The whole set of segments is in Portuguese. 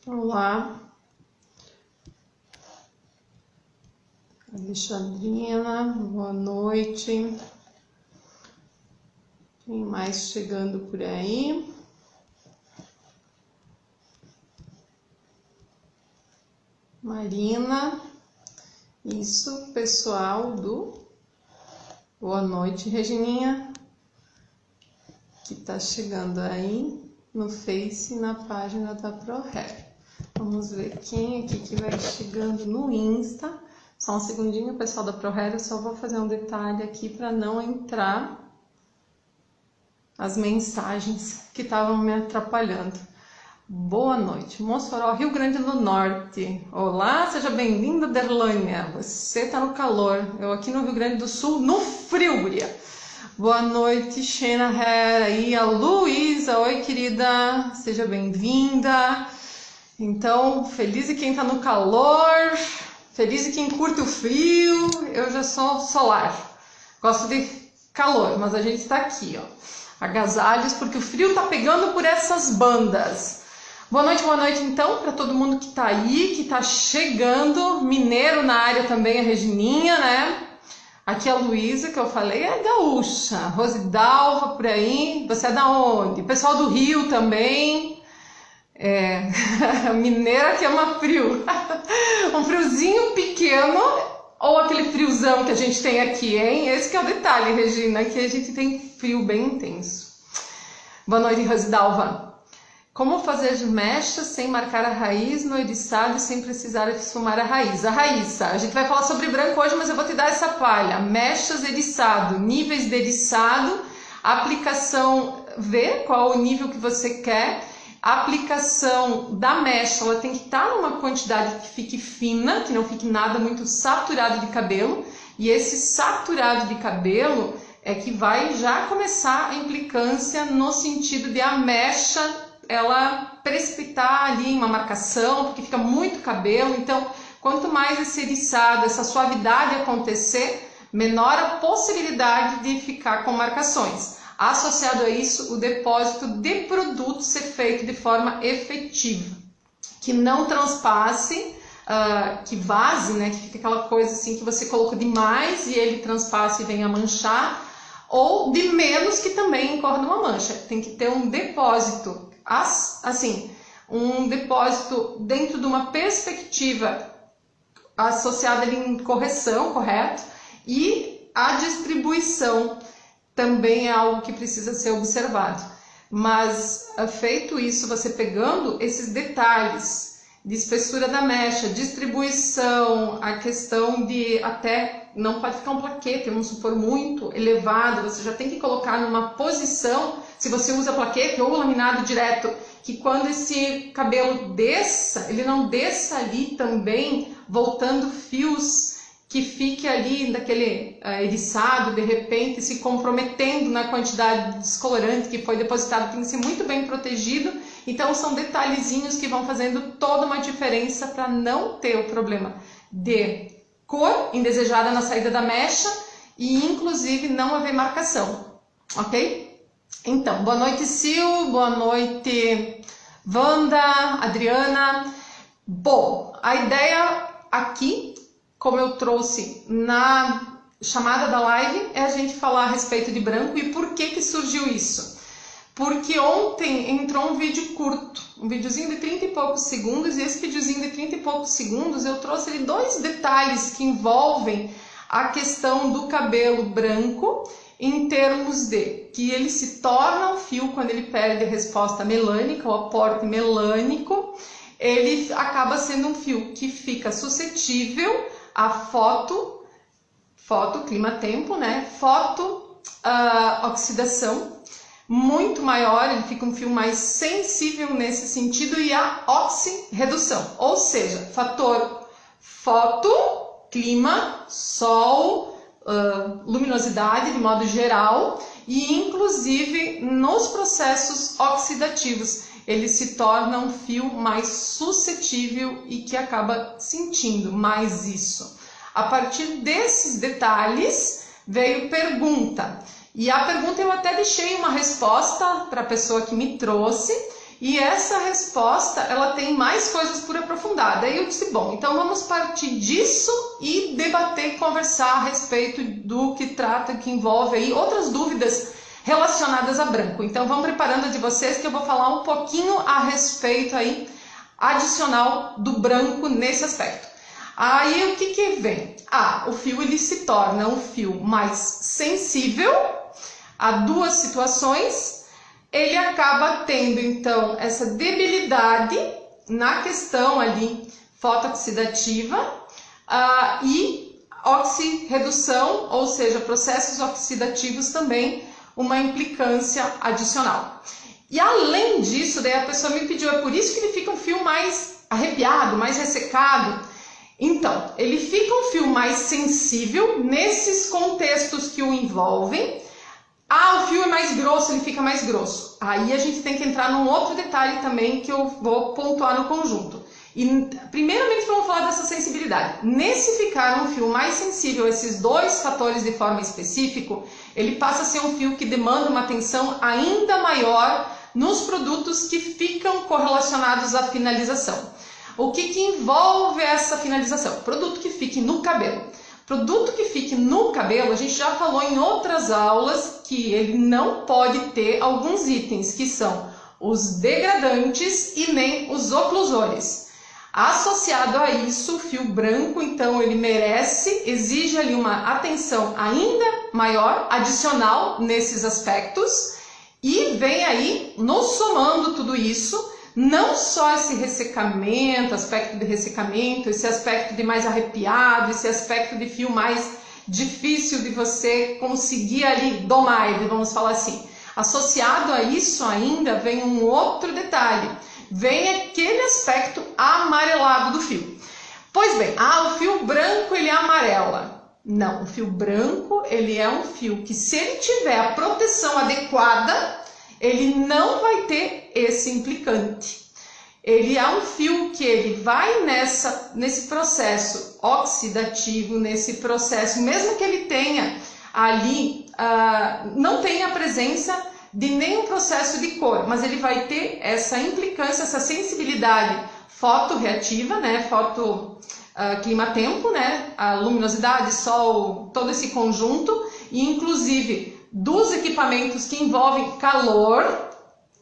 Olá, Alexandrina, boa noite. Quem mais chegando por aí? Marina, isso, pessoal do... Boa noite, Regininha, que tá chegando aí no Face e na página da ProHair. Vamos ver quem aqui que vai chegando no Insta. Só um segundinho, pessoal da ProHair, eu só vou fazer um detalhe aqui para não entrar as mensagens que estavam me atrapalhando. Boa noite, Mossoró, Rio Grande do Norte. Olá, seja bem-vinda, Derlânia. Você tá no calor, eu aqui no Rio Grande do Sul, no frio, guria. Boa noite, Xena Hair, aí a Luísa. Oi, querida, seja bem-vinda. Então, feliz quem tá no calor, feliz quem curte o frio. Eu já sou solar, gosto de calor, mas a gente está aqui, ó, agasalhos, porque o frio tá pegando por essas bandas. Boa noite então para todo mundo que tá aí, que tá chegando, mineiro na área também, a Regininha, né? Aqui a Luísa, que eu falei, é gaúcha, Rosidalva por aí. Você é da onde? Pessoal do Rio também. Mineira que ama frio. Um friozinho pequeno ou aquele friozão que a gente tem aqui, hein? Esse que é o detalhe, Regina, que a gente tem frio bem intenso. Boa noite, Rosidalva. Como fazer mechas sem marcar a raiz no eriçado e sem precisar esfumar a raiz? A gente vai falar sobre branco hoje, mas eu vou te dar essa palha. Mechas eriçado, níveis de eriçado, aplicação, vê qual o nível que você quer. A aplicação da mecha, ela tem que estar numa quantidade que fique fina, que não fique nada muito saturado de cabelo. E esse saturado de cabelo é que vai já começar a implicância no sentido de a mecha ela precipitar ali em uma marcação, porque fica muito cabelo. Então, quanto mais esse eriçado, essa suavidade acontecer, menor a possibilidade de ficar com marcações. Associado a isso, o depósito de produto ser feito de forma efetiva, que não transpasse, que vaze, né, que fica aquela coisa assim que você colocou demais e ele transpasse e venha manchar, ou de menos que também incorra numa mancha. Tem que ter um depósito, assim, um depósito dentro de uma perspectiva associada ali em correção, correto? E a distribuição também é algo que precisa ser observado. Mas, feito isso, você pegando esses detalhes de espessura da mecha, distribuição, a questão de até não pode ficar um plaquete, vamos supor, muito elevado, você já tem que colocar numa posição, se você usa plaquete ou laminado direto, que quando esse cabelo desça, ele não desça ali também, voltando fios que fique ali daquele eriçado, de repente, se comprometendo na quantidade de descolorante que foi depositado, tem que ser muito bem protegido. Então, são detalhezinhos que vão fazendo toda uma diferença para não ter o problema de cor indesejada na saída da mecha e, inclusive, não haver marcação, ok? Então, boa noite, Sil, boa noite, Wanda, Adriana. Bom, a ideia aqui, como eu trouxe na chamada da live, é a gente falar a respeito de branco e por que surgiu isso. Porque ontem entrou um vídeo curto, um videozinho de 30 e poucos segundos, e esse videozinho de 30 e poucos segundos eu trouxe ali dois detalhes que envolvem a questão do cabelo branco, em termos de que ele se torna um fio quando ele perde a resposta melânica, o aporte melânico, ele acaba sendo um fio que fica suscetível a clima-tempo, né? Oxidação muito maior, ele fica um fio mais sensível nesse sentido, e a oxirredução, ou seja, fator foto, clima, sol, luminosidade de modo geral, e inclusive nos processos oxidativos ele se torna um fio mais suscetível e que acaba sentindo mais isso. A partir desses detalhes veio pergunta. E a pergunta eu até deixei uma resposta para a pessoa que me trouxe, E essa resposta, ela tem mais coisas por aprofundar. Daí eu disse, bom, então vamos partir disso e debater, conversar a respeito do que trata, que envolve aí outras dúvidas relacionadas a branco. Então vamos preparando de vocês que eu vou falar um pouquinho a respeito aí, adicional do branco nesse aspecto. Aí o que vem? O fio ele se torna um fio mais sensível a duas situações. Ele acaba tendo, então, essa debilidade na questão ali fotooxidativa e oxirredução, ou seja, processos oxidativos também, uma implicância adicional. E além disso, daí a pessoa me pediu, é por isso que ele fica um fio mais arrepiado, mais ressecado. Então, ele fica um fio mais sensível nesses contextos que o envolvem. O fio é mais grosso, ele fica mais grosso. Aí a gente tem que entrar num outro detalhe também que eu vou pontuar no conjunto. E primeiramente vamos falar dessa sensibilidade. Nesse ficar um fio mais sensível a esses dois fatores de forma específica, ele passa a ser um fio que demanda uma atenção ainda maior nos produtos que ficam correlacionados à finalização. O que envolve essa finalização? Produto que fique no cabelo. Produto que fique no cabelo, a gente já falou em outras aulas que ele não pode ter alguns itens, que são os degradantes e nem os oclusores. Associado a isso, o fio branco, então, ele exige ali uma atenção ainda maior, adicional nesses aspectos, e vem aí, nos somando tudo isso, não só esse ressecamento, aspecto de ressecamento, esse aspecto de mais arrepiado, esse aspecto de fio mais difícil de você conseguir ali domar, vamos falar assim. Associado a isso ainda vem um outro detalhe, vem aquele aspecto amarelado do fio. Pois bem, o fio branco ele amarela. Não, o fio branco ele é um fio que, se ele tiver a proteção adequada, ele não vai ter esse implicante. Ele é um fio que ele vai nesse processo oxidativo, nesse processo, mesmo que ele tenha ali, não tenha a presença de nenhum processo de cor, mas ele vai ter essa implicância, essa sensibilidade fotorreativa, né, clima-tempo, né, a luminosidade, sol, todo esse conjunto, e inclusive dos equipamentos que envolvem calor,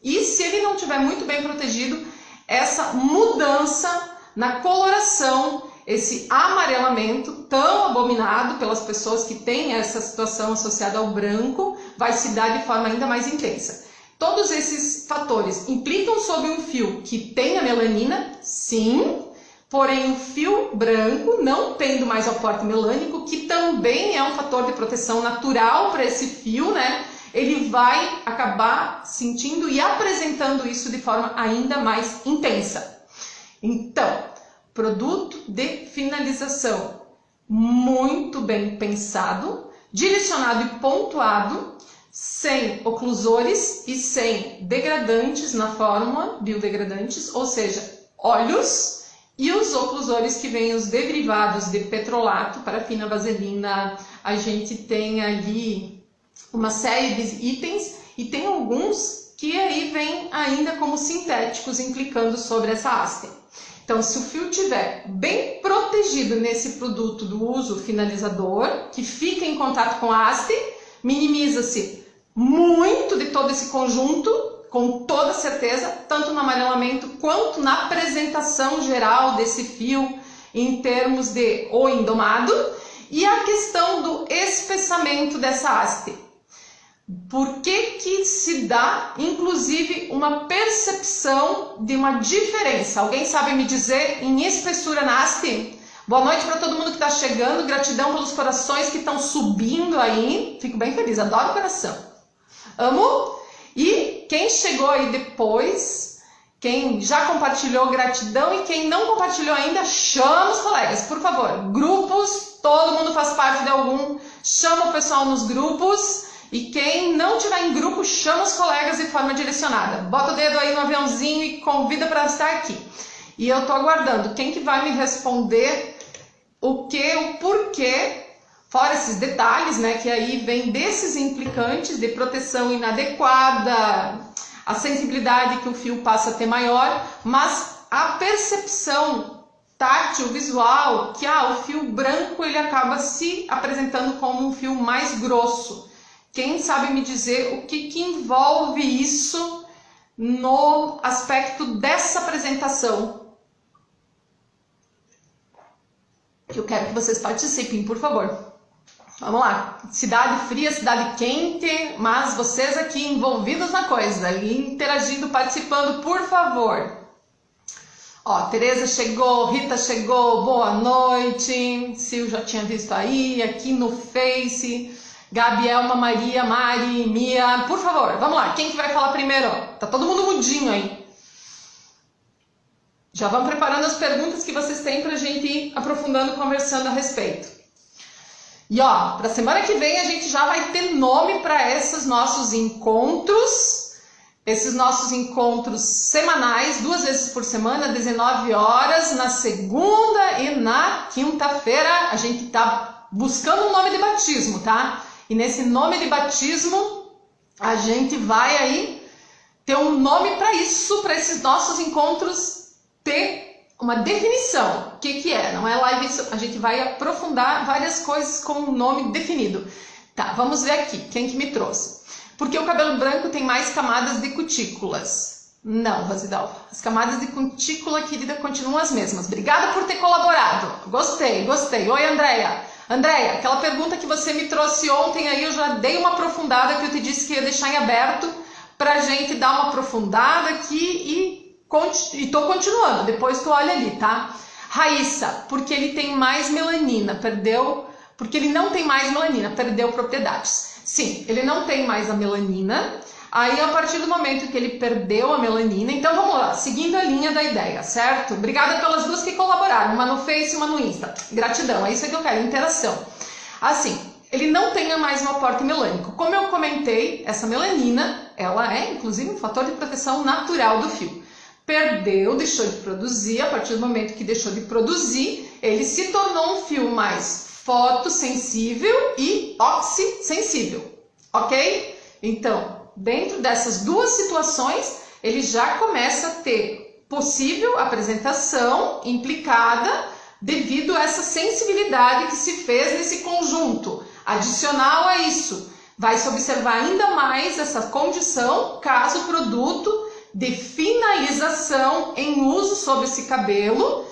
e se ele não estiver muito bem protegido, essa mudança na coloração, esse amarelamento tão abominado pelas pessoas que têm essa situação associada ao branco, vai se dar de forma ainda mais intensa. Todos esses fatores implicam sobre um fio que tenha melanina, sim, porém o fio branco, não tendo mais aporte melânico, que também é um fator de proteção natural para esse fio, né? Ele vai acabar sentindo e apresentando isso de forma ainda mais intensa. Então, produto de finalização muito bem pensado, direcionado e pontuado, sem oclusores e sem degradantes na fórmula, biodegradantes, ou seja, óleos, e os oclusores que vêm os derivados de petrolato, parafina, vaselina. A gente tem ali uma série de itens e tem alguns que aí vêm ainda como sintéticos, implicando sobre essa haste. Então, se o fio estiver bem protegido nesse produto do uso finalizador, que fica em contato com a haste, minimiza-se muito de todo esse conjunto, com toda certeza, tanto no amarelamento quanto na apresentação geral desse fio em termos de endomado, e a questão do espessamento dessa haste. Por que se dá, inclusive, uma percepção de uma diferença? Alguém sabe me dizer em espessura na haste? Boa noite para todo mundo que está chegando, gratidão pelos corações que estão subindo aí, fico bem feliz, adoro o coração. Amo! E quem chegou aí depois, quem já compartilhou, gratidão, e quem não compartilhou ainda, chama os colegas, por favor. Grupos, todo mundo faz parte de algum, chama o pessoal nos grupos, e quem não tiver em grupo, chama os colegas de forma direcionada. Bota o dedo aí no aviãozinho e convida para estar aqui. E eu tô aguardando, quem que vai me responder o porquê, fora esses detalhes, né, que aí vem desses implicantes de proteção inadequada, a sensibilidade que o fio passa a ter maior, mas a percepção tátil, visual, que o fio branco ele acaba se apresentando como um fio mais grosso. Quem sabe me dizer o que envolve isso no aspecto dessa apresentação? Eu quero que vocês participem, por favor. Vamos lá. Cidade fria, cidade quente, mas vocês aqui envolvidos na coisa, interagindo, participando, por favor. Ó, Tereza chegou, Rita chegou, boa noite. Sil já tinha visto aí, aqui no Face. Gabielma, Maria, Mari, Mia, por favor, vamos lá. Quem que vai falar primeiro? Tá todo mundo mudinho aí. Já vão preparando as perguntas que vocês têm pra gente ir aprofundando, conversando a respeito. E ó, pra semana que vem a gente já vai ter nome para esses nossos encontros. Esses nossos encontros semanais, 2 vezes por semana, 19 horas, na segunda e na quinta-feira. A gente tá buscando um nome de batismo, tá? E nesse nome de batismo, a gente vai aí ter um nome para isso, para esses nossos encontros ter uma definição. O que é? Não é live, a gente vai aprofundar várias coisas com um nome definido. Tá, vamos ver aqui, quem que me trouxe? Porque o cabelo branco tem mais camadas de cutículas. Não, Rosidal, as camadas de cutícula, querida, continuam as mesmas. Obrigada por ter colaborado. Gostei. Oi, Andréia. Andréia, aquela pergunta que você me trouxe ontem aí, eu já dei uma aprofundada, que eu te disse que ia deixar em aberto pra gente dar uma aprofundada aqui e tô continuando. Depois tu olha ali, tá? Raíssa, porque ele tem mais melanina, porque ele não tem mais melanina, perdeu propriedades. Sim, ele não tem mais a melanina. Aí, a partir do momento que ele perdeu a melanina... Então, vamos lá, seguindo a linha da ideia, certo? Obrigada pelas duas que colaboraram, uma no Face e uma no Insta. Gratidão, é isso que eu quero, interação. Assim, ele não tem mais um aporte melânico. Como eu comentei, essa melanina, ela é, inclusive, um fator de proteção natural do fio. Perdeu, deixou de produzir. A partir do momento que deixou de produzir, ele se tornou um fio mais fotossensível e oxissensível, ok? Então, dentro dessas duas situações, ele já começa a ter possível apresentação implicada devido a essa sensibilidade que se fez nesse conjunto. Adicional a isso, vai se observar ainda mais essa condição caso o produto de finalização em uso sobre esse cabelo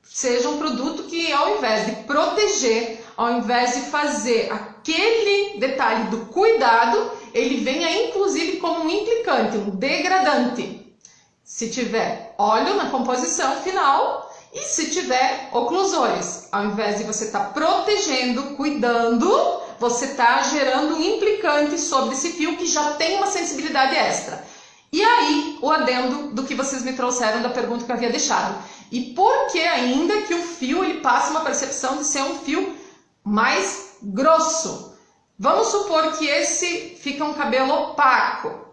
seja um produto que, ao invés de proteger, ao invés de fazer aquele detalhe do cuidado, ele venha inclusive como um implicante, um degradante. Se tiver óleo na composição final e se tiver oclusões, ao invés de você estar protegendo, cuidando, você está gerando um implicante sobre esse fio que já tem uma sensibilidade extra. E aí, o adendo do que vocês me trouxeram da pergunta que eu havia deixado. E por que ainda que o fio ele passa uma percepção de ser um fio mais grosso? Vamos supor que esse fica um cabelo opaco.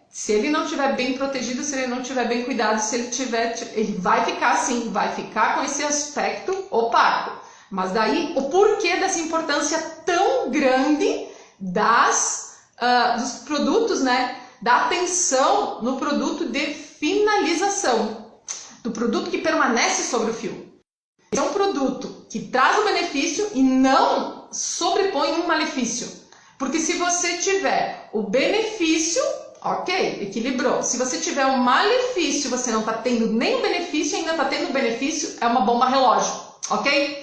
Se ele não estiver bem protegido, se ele não estiver bem cuidado, ele vai ficar assim, vai ficar com esse aspecto opaco. Mas daí, o porquê dessa importância tão grande dos produtos, né? Da atenção no produto de finalização, do produto que permanece sobre o fio. É um produto que traz um benefício e não sobrepõe um malefício. Porque se você tiver o benefício, ok, equilibrou. Se você tiver um malefício, você não está tendo nem o benefício e ainda está tendo o benefício, é uma bomba relógio, ok?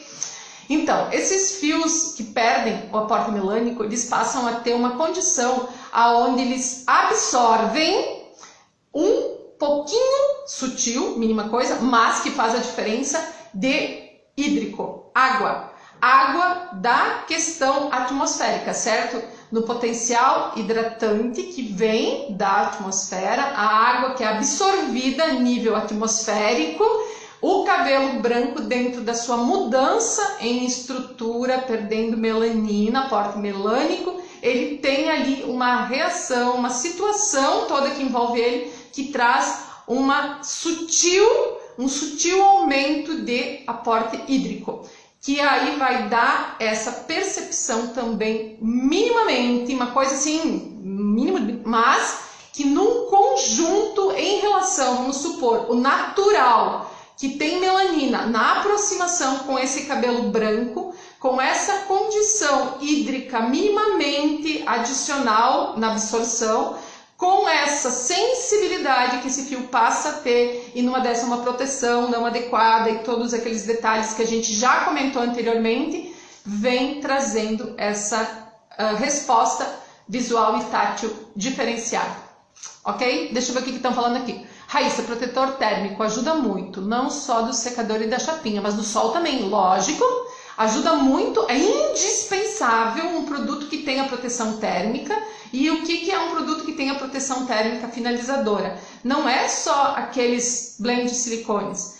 Então, esses fios que perdem o aporte melânico, eles passam a ter uma condição onde eles absorvem um pouquinho sutil, mínima coisa, mas que faz a diferença de hídrico, água. Água da questão atmosférica, certo? No potencial hidratante que vem da atmosfera, a água que é absorvida a nível atmosférico, o cabelo branco dentro da sua mudança em estrutura, perdendo melanina, aporte melânico, ele tem ali uma reação, uma situação toda que envolve ele, que traz um sutil aumento de aporte hídrico, que aí vai dar essa percepção também minimamente, uma coisa assim, mínima, mas que num conjunto em relação, vamos supor, o natural, que tem melanina na aproximação com esse cabelo branco, com essa condição hídrica minimamente adicional na absorção, com essa sensibilidade que esse fio passa a ter e numa dessa uma proteção não adequada e todos aqueles detalhes que a gente já comentou anteriormente, vem trazendo essa resposta visual e tátil diferenciada. Ok? Deixa eu ver o que estão falando aqui. Raíssa, protetor térmico ajuda muito, não só do secador e da chapinha, mas do sol também, lógico. Ajuda muito, é indispensável um produto que tenha proteção térmica. E o que é um produto que tenha proteção térmica finalizadora? Não é só aqueles blends de silicones,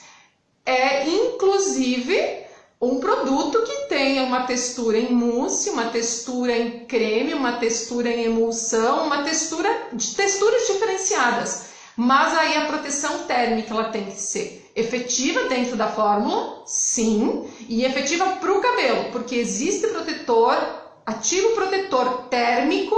é inclusive um produto que tenha uma textura em mousse, uma textura em creme, uma textura em emulsão, uma textura de texturas diferenciadas. Mas aí a proteção térmica ela tem que ser efetiva dentro da fórmula, sim, e efetiva para o cabelo, porque existe protetor, ativo protetor térmico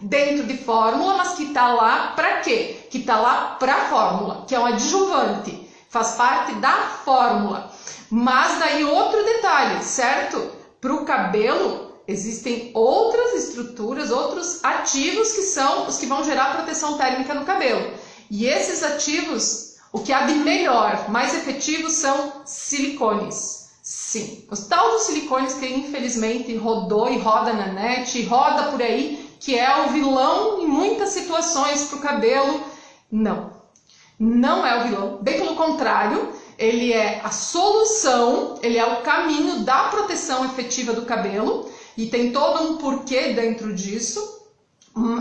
dentro de fórmula, mas que está lá para quê? Que está lá para a fórmula, que é um adjuvante, faz parte da fórmula. Mas daí outro detalhe, certo? Para o cabelo existem outras estruturas, outros ativos que são os que vão gerar proteção térmica no cabelo. E esses ativos, o que há de melhor, mais efetivo, são silicones. Sim, os tal dos silicones que infelizmente rodou e roda na net, e roda por aí, que é o vilão em muitas situações para o cabelo. Não, não é o vilão, bem pelo contrário, ele é a solução, ele é o caminho da proteção efetiva do cabelo e tem todo um porquê dentro disso.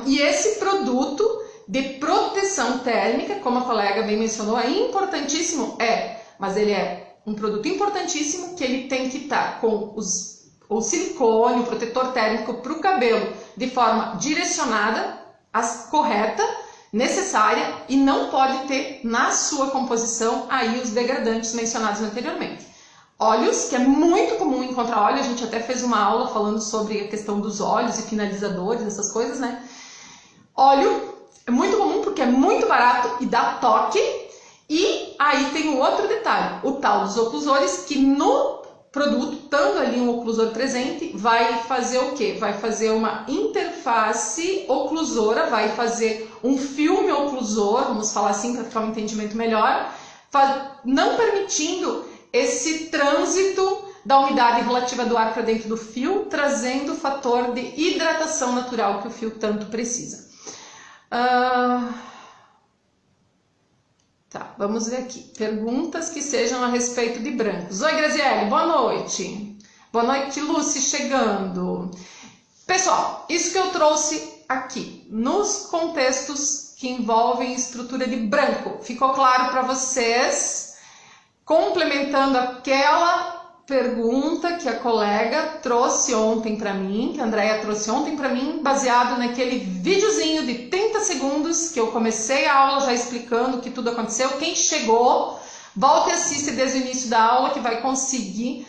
E esse produto de proteção térmica, como a colega bem mencionou, é importantíssimo, mas ele é um produto importantíssimo que ele tem que estar com o silicone, o protetor térmico para o cabelo de forma direcionada, correta, necessária, e não pode ter na sua composição aí os degradantes mencionados anteriormente. Óleos, que é muito comum encontrar óleo, a gente até fez uma aula falando sobre a questão dos óleos e finalizadores, essas coisas, né? Óleo é muito comum porque é muito barato e dá toque. E aí tem um outro detalhe, o tal dos oclusores, que no produto, estando ali um oclusor presente, vai fazer o quê? Vai fazer uma interface oclusora, vai fazer um filme oclusor, vamos falar assim para ficar um entendimento melhor, não permitindo esse trânsito da umidade relativa do ar para dentro do fio, trazendo o fator de hidratação natural que o fio tanto precisa. Tá, vamos ver aqui. Perguntas que sejam a respeito de brancos. Oi, Graziele, boa noite. Boa noite, Lucy, chegando. Pessoal, isso que eu trouxe aqui, nos contextos que envolvem estrutura de branco, ficou claro para vocês? Complementando aquela pergunta que a colega trouxe ontem para mim, que a Andrea trouxe ontem para mim, baseado naquele videozinho de 30 segundos que eu comecei a aula já explicando o que tudo aconteceu. Quem chegou, volte e assiste desde o início da aula que vai conseguir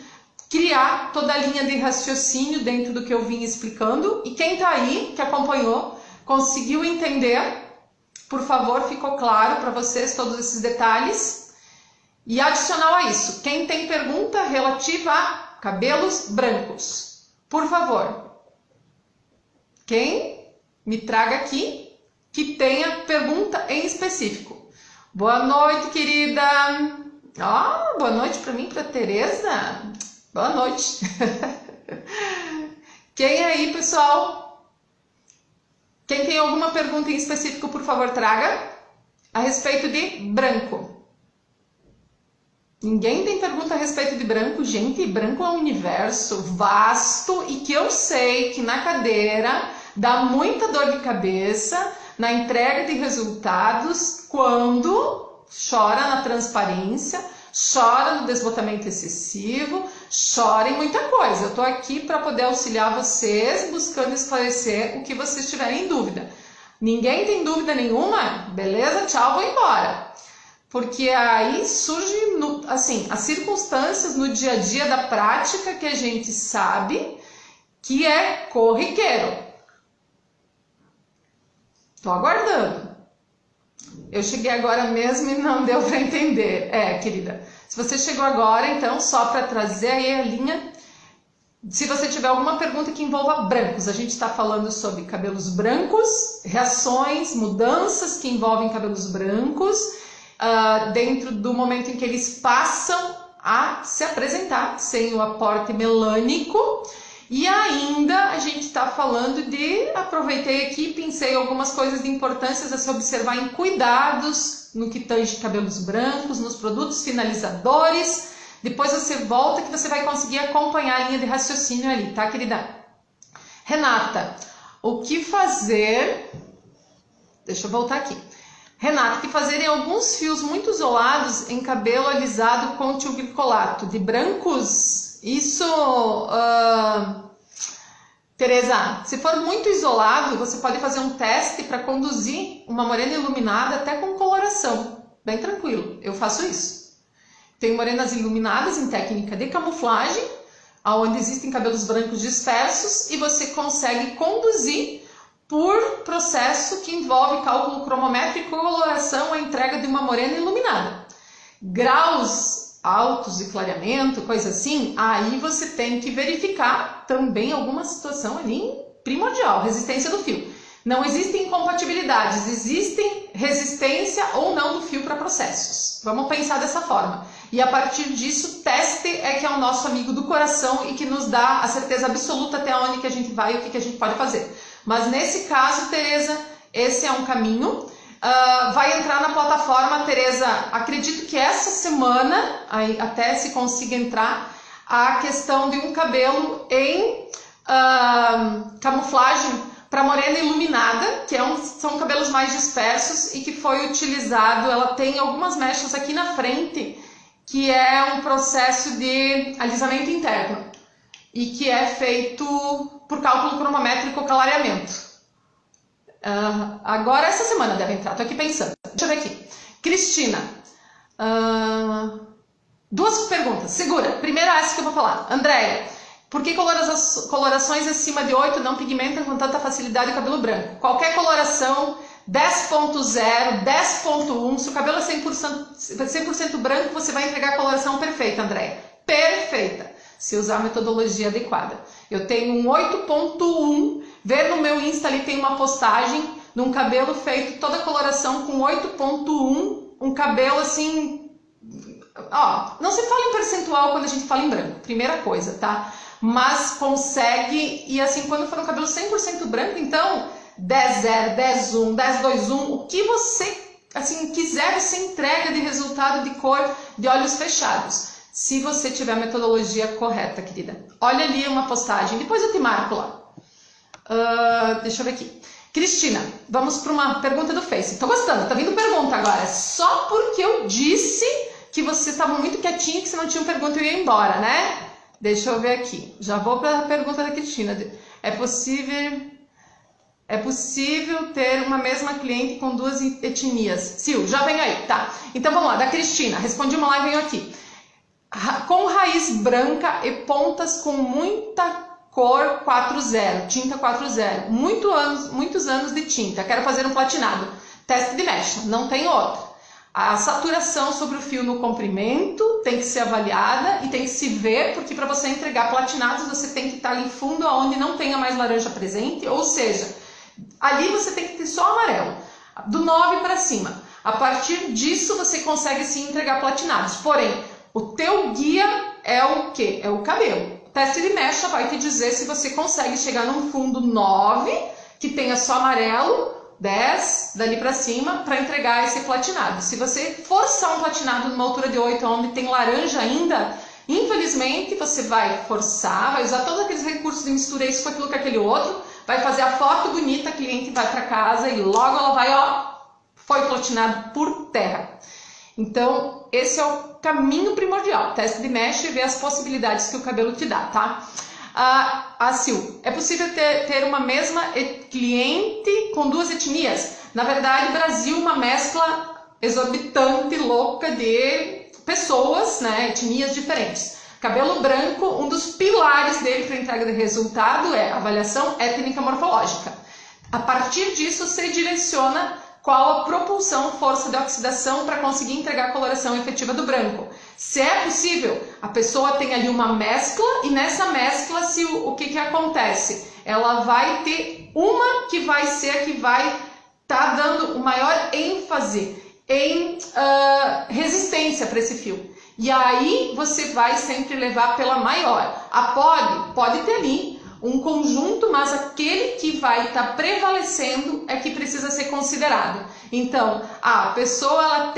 criar toda a linha de raciocínio dentro do que eu vim explicando. E quem está aí, que acompanhou, conseguiu entender, por favor, ficou claro para vocês todos esses detalhes? E adicional a isso, quem tem pergunta relativa a cabelos brancos, por favor, quem me traga aqui que tenha pergunta em específico. Boa noite, querida. Boa noite para mim, para Tereza. Boa noite. Quem aí, pessoal? Quem tem alguma pergunta em específico, por favor, traga a respeito de branco. Ninguém tem pergunta a respeito de branco? Gente, branco é um universo vasto e que eu sei que na cadeira dá muita dor de cabeça na entrega de resultados quando chora na transparência, chora no desbotamento excessivo, chora em muita coisa. Eu tô aqui para poder auxiliar vocês, buscando esclarecer o que vocês tiverem em dúvida. Ninguém tem dúvida nenhuma? Beleza? Tchau, vou embora. Porque aí surgem as circunstâncias no dia a dia da prática que a gente sabe que é corriqueiro. Tô aguardando. eu cheguei agora mesmo e não deu para entender. Querida, se você chegou agora, então, só para trazer aí a linha, se você tiver alguma pergunta que envolva brancos, a gente está falando sobre cabelos brancos, reações, mudanças que envolvem cabelos brancos, dentro do momento em que eles passam a se apresentar sem o aporte melânico. E ainda a gente está falando de, aproveitei aqui, pensei algumas coisas de importância a se observar em cuidados no que tange cabelos brancos, nos produtos finalizadores. Depois você volta que você vai conseguir acompanhar a linha de raciocínio ali, tá, querida? Renata, o que fazer... Deixa eu voltar aqui. Renata, o que fazer em alguns fios muito isolados em cabelo alisado com tilglicolato? De brancos... Isso, Tereza, se for muito isolado, você pode fazer um teste para conduzir uma morena iluminada até com coloração. Bem tranquilo, eu faço isso. Tenho morenas iluminadas em técnica de camuflagem, onde existem cabelos brancos dispersos e você consegue conduzir por processo que envolve cálculo cromométrico e coloração a entrega de uma morena iluminada. Graus altos de clareamento, coisa assim, aí você tem que verificar também alguma situação ali primordial, resistência do fio. Não existem incompatibilidades, existem resistência ou não do fio para processos. Vamos pensar dessa forma. E a partir disso, teste é que é o nosso amigo do coração e que nos dá a certeza absoluta até onde que a gente vai e o que a gente pode fazer. Mas nesse caso, Tereza, esse é um caminho. Vai entrar na plataforma, Tereza, acredito que essa semana, aí, até se consiga entrar, a questão de um cabelo em camuflagem para morena iluminada, que são cabelos mais dispersos e que foi utilizado, ela tem algumas mechas aqui na frente, que é um processo de alisamento interno e que é feito por cálculo cromométrico clareamento. Agora essa semana deve entrar, tô aqui pensando. Deixa eu ver aqui. Cristina, duas perguntas, segura. Primeira essa que eu vou falar. Andréia, por que colorações acima de 8 não pigmentam com tanta facilidade o cabelo branco? Qualquer coloração, 10.0, 10.1, se o cabelo é 100% branco, você vai entregar a coloração perfeita, Andréia. Perfeita, se usar a metodologia adequada. Eu tenho um 8.1, ver no meu Insta ali tem uma postagem num cabelo feito toda a coloração com 8.1, um cabelo assim, não se fala em percentual quando a gente fala em branco, primeira coisa, tá? Mas consegue, e assim, quando for um cabelo 100% branco, então 10.0, 10.1, 10.2.1, o que você assim quiser, você entrega de resultado de cor de olhos fechados. Se você tiver a metodologia correta, querida. Olha ali uma postagem, depois eu te marco lá. Deixa eu ver aqui. Cristina, vamos para uma pergunta do Face. Tô gostando, tá vindo pergunta agora. Só porque eu disse que vocês estavam muito quietinhos, que se não tinham pergunta eu ia embora, né? Deixa eu ver aqui. Já vou para a pergunta da Cristina. É possível ter uma mesma cliente com duas etnias? Sil, já vem aí, tá? Então vamos lá, da Cristina. Respondi uma lá e venho aqui. Com raiz branca e pontas com muita cor 4.0, tinta 4.0, muitos anos de tinta, quero fazer um platinado, teste de mecha, não tem outro. A saturação sobre o fio no comprimento tem que ser avaliada e tem que se ver, porque para você entregar platinados você tem que estar ali em fundo onde não tenha mais laranja presente, ou seja, ali você tem que ter só amarelo, do 9 para cima. A partir disso você consegue sim entregar platinados, porém, o teu guia é o quê? É o cabelo. O teste de mecha vai te dizer se você consegue chegar num fundo 9, que tenha só amarelo, 10, dali para cima, para entregar esse platinado. Se você forçar um platinado numa altura de 8, onde tem laranja ainda, infelizmente você vai forçar, vai usar todos aqueles recursos de mistura isso com aquilo com aquele outro, vai fazer a foto bonita, a cliente vai para casa e logo ela vai, foi platinado por terra. Então, esse é o caminho primordial, teste de mecha e ver as possibilidades que o cabelo te dá, tá? Sil, é possível ter uma mesma cliente com duas etnias? Na verdade, Brasil, uma mescla exorbitante, louca de pessoas, né, etnias diferentes. Cabelo branco, um dos pilares dele para entrega de resultado é avaliação étnica morfológica. A partir disso, você direciona qual a propulsão, força de oxidação para conseguir entregar a coloração efetiva do branco. Se é possível, a pessoa tem ali uma mescla e nessa mescla o que acontece? Ela vai ter uma que vai ser a que vai estar dando o maior ênfase em resistência para esse fio. E aí você vai sempre levar pela maior. A pode ter ali um conjunto, mas aquele que vai estar prevalecendo é que precisa ser considerado. Então, a pessoa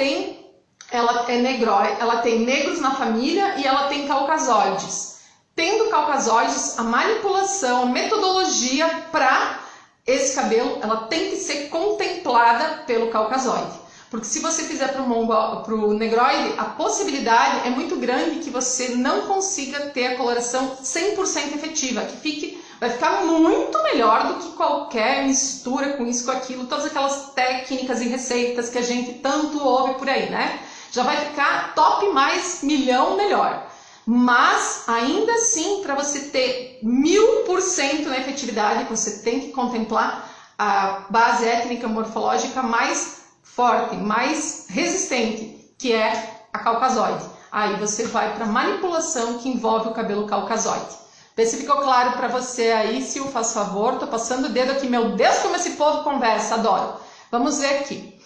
ela é negroide, ela tem negros na família e ela tem caucasoides. Tendo caucasoides, a manipulação, a metodologia para esse cabelo, ela tem que ser contemplada pelo caucasoide. Porque se você fizer para o negroide, a possibilidade é muito grande que você não consiga ter a coloração 100% efetiva, que vai ficar muito melhor do que qualquer mistura com isso, com aquilo, todas aquelas técnicas e receitas que a gente tanto ouve por aí, né? Já vai ficar top mais milhão melhor. Mas, ainda assim, para você ter 1000% na efetividade, você tem que contemplar a base étnica morfológica mais forte, mais resistente, que é a caucasoide. Aí você vai para a manipulação que envolve o cabelo caucasoide. Vê se ficou claro para você aí, Sil, faz favor. Tô passando o dedo aqui, meu Deus, como esse povo conversa, adoro. Vamos ver aqui.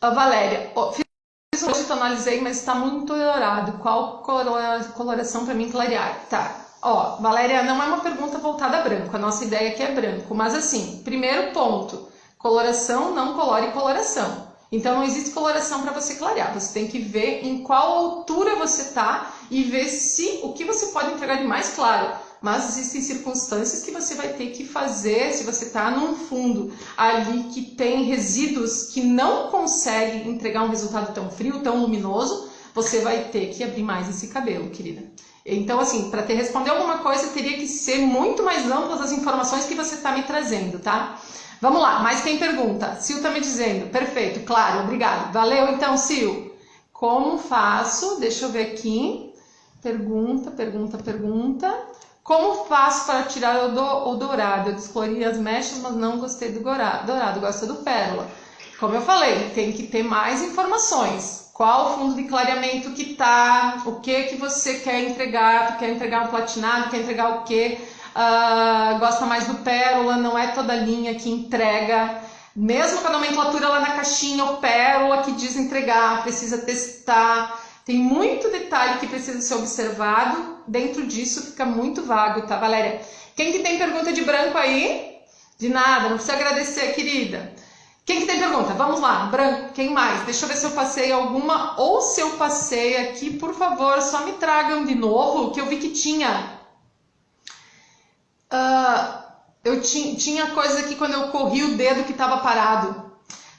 A Valéria, fiz hoje, tonalizei, mas está muito dourado. Qual coloração para mim clarear? Tá. Ó, Valéria, não é uma pergunta voltada a branco, a nossa ideia aqui é branco. Mas assim, primeiro ponto, coloração não colore coloração. Então não existe coloração para você clarear, você tem que ver em qual altura você está e ver se o que você pode entregar de mais claro. Mas existem circunstâncias que você vai ter que fazer, se você está num fundo ali que tem resíduos que não consegue entregar um resultado tão frio, tão luminoso, você vai ter que abrir mais esse cabelo, querida. Então assim, para te responder alguma coisa, teria que ser muito mais amplas as informações que você está me trazendo, tá? Vamos lá, mais quem pergunta? Sil tá me dizendo, perfeito, claro, obrigado. Valeu então, Sil. Como faço? Deixa eu ver aqui. Pergunta. Como faço para tirar o dourado? Eu descolori as mechas, mas não gostei do dourado, gosto do pérola. Como eu falei, tem que ter mais informações. Qual o fundo de clareamento que tá? O que você quer entregar? Tu quer entregar um platinado? Quer entregar o quê? Gosta mais do pérola, não é toda linha que entrega, mesmo com a nomenclatura lá na caixinha, o pérola que diz entregar, precisa testar, tem muito detalhe que precisa ser observado, dentro disso fica muito vago, tá, Valéria? Quem que tem pergunta de branco aí? De nada, não precisa agradecer, querida. Quem que tem pergunta? Vamos lá, branco, quem mais? Deixa eu ver se eu passei alguma, ou se eu passei aqui, por favor, só me tragam de novo, que eu vi que tinha... eu tinha coisa aqui quando eu corri o dedo que estava parado.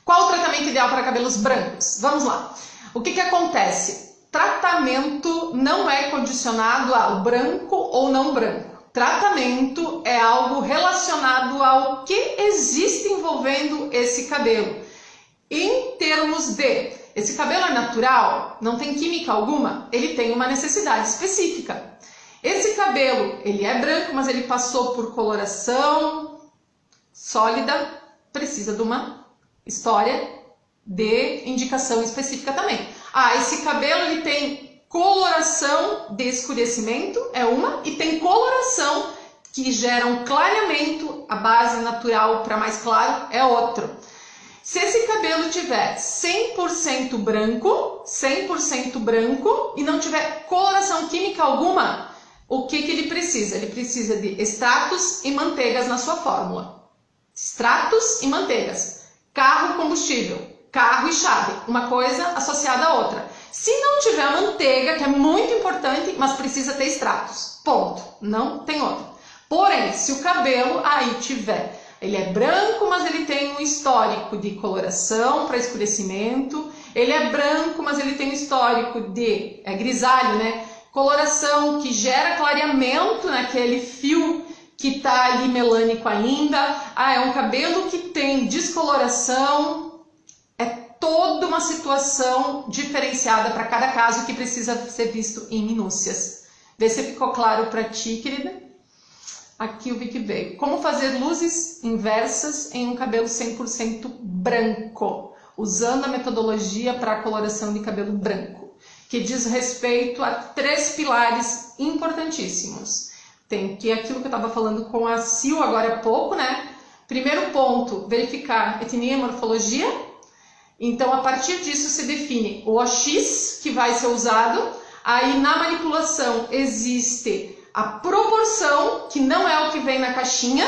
Qual o tratamento ideal para cabelos brancos? Vamos lá. O que acontece? Tratamento não é condicionado ao branco ou não branco. Tratamento é algo relacionado ao que existe envolvendo esse cabelo. Em termos de, esse cabelo é natural, não tem química alguma, ele tem uma necessidade específica. Esse cabelo, ele é branco, mas ele passou por coloração sólida, precisa de uma história de indicação específica também. Esse cabelo ele tem coloração de escurecimento, é uma, e tem coloração que gera um clareamento, a base natural para mais claro é outro. Se esse cabelo tiver 100% branco e não tiver coloração química alguma, o que ele precisa? Ele precisa de extratos e manteigas na sua fórmula. Extratos e manteigas. Carro combustível, carro e chave, uma coisa associada à outra. Se não tiver manteiga, que é muito importante, mas precisa ter extratos. Ponto. Não tem outro. Porém, se o cabelo aí tiver, ele é branco, mas ele tem um histórico de coloração para escurecimento, ele é branco, mas ele tem um histórico de grisalho, né? Coloração que gera clareamento naquele fio que está ali melânico ainda. É um cabelo que tem descoloração. É toda uma situação diferenciada para cada caso que precisa ser visto em minúcias. Vê se ficou claro para ti, querida. Aqui o Vic veio. Como fazer luzes inversas em um cabelo 100% branco, usando a metodologia para coloração de cabelo branco, que diz respeito a 3 pilares importantíssimos. Tem que aquilo que eu estava falando com a Sil agora há pouco, né? Primeiro ponto, verificar etnia e morfologia. Então, a partir disso se define o OX que vai ser usado. Aí, na manipulação, existe a proporção, que não é o que vem na caixinha,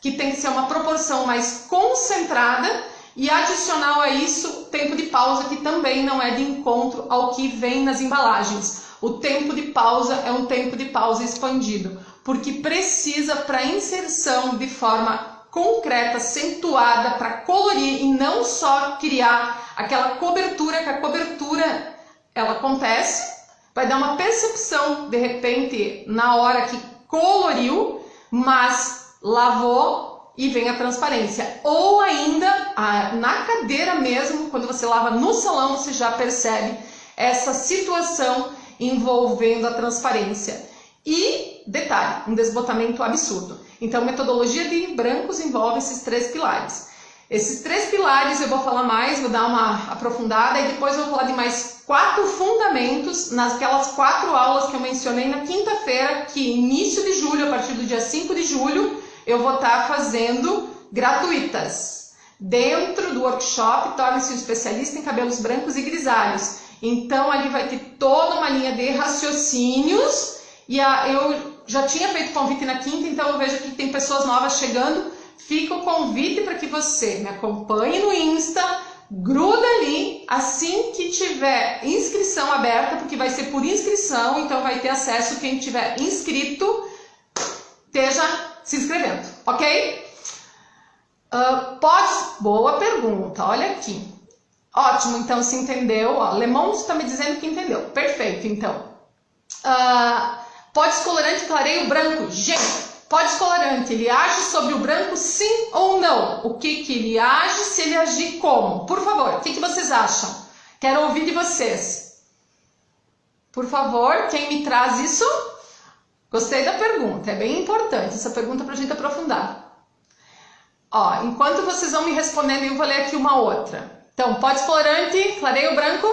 que tem que ser uma proporção mais concentrada, e adicional a isso, tempo de pausa, que também não é de encontro ao que vem nas embalagens. O tempo de pausa é um tempo de pausa expandido, porque precisa para inserção de forma concreta, acentuada, para colorir e não só criar aquela cobertura, que a cobertura ela acontece, vai dar uma percepção de repente na hora que coloriu, mas lavou e vem a transparência. Ou ainda na cadeira mesmo, quando você lava no salão, você já percebe essa situação envolvendo a transparência. E, detalhe, um desbotamento absurdo. Então, metodologia de brancos envolve esses 3 pilares. Esses 3 pilares eu vou falar mais, vou dar uma aprofundada e depois eu vou falar de mais 4 fundamentos naquelas 4 aulas que eu mencionei na quinta-feira, que início de julho, a partir do dia 5 de julho, eu vou estar fazendo gratuitas. Dentro do workshop, torne-se um especialista em cabelos brancos e grisalhos. Então, ali vai ter toda uma linha de raciocínios. E eu já tinha feito convite na quinta, então eu vejo que tem pessoas novas chegando. Fica o convite para que você me acompanhe no Insta, gruda ali, assim que tiver inscrição aberta, porque vai ser por inscrição, então vai ter acesso quem tiver inscrito, esteja se inscrevendo, ok? Boa pergunta, olha aqui. Ótimo, então se entendeu. Ó, Lemon está me dizendo que entendeu. Perfeito, então. Pó descolorante clareia o branco. Gente, pó descolorante, ele age sobre o branco sim ou não? O que ele age, se ele agir como? Por favor, o que vocês acham? Quero ouvir de vocês. Por favor, quem me traz isso? Gostei da pergunta, é bem importante essa pergunta para a gente aprofundar. Ó, enquanto vocês vão me respondendo, eu vou ler aqui uma outra. Então, pó descolorante clareia o branco.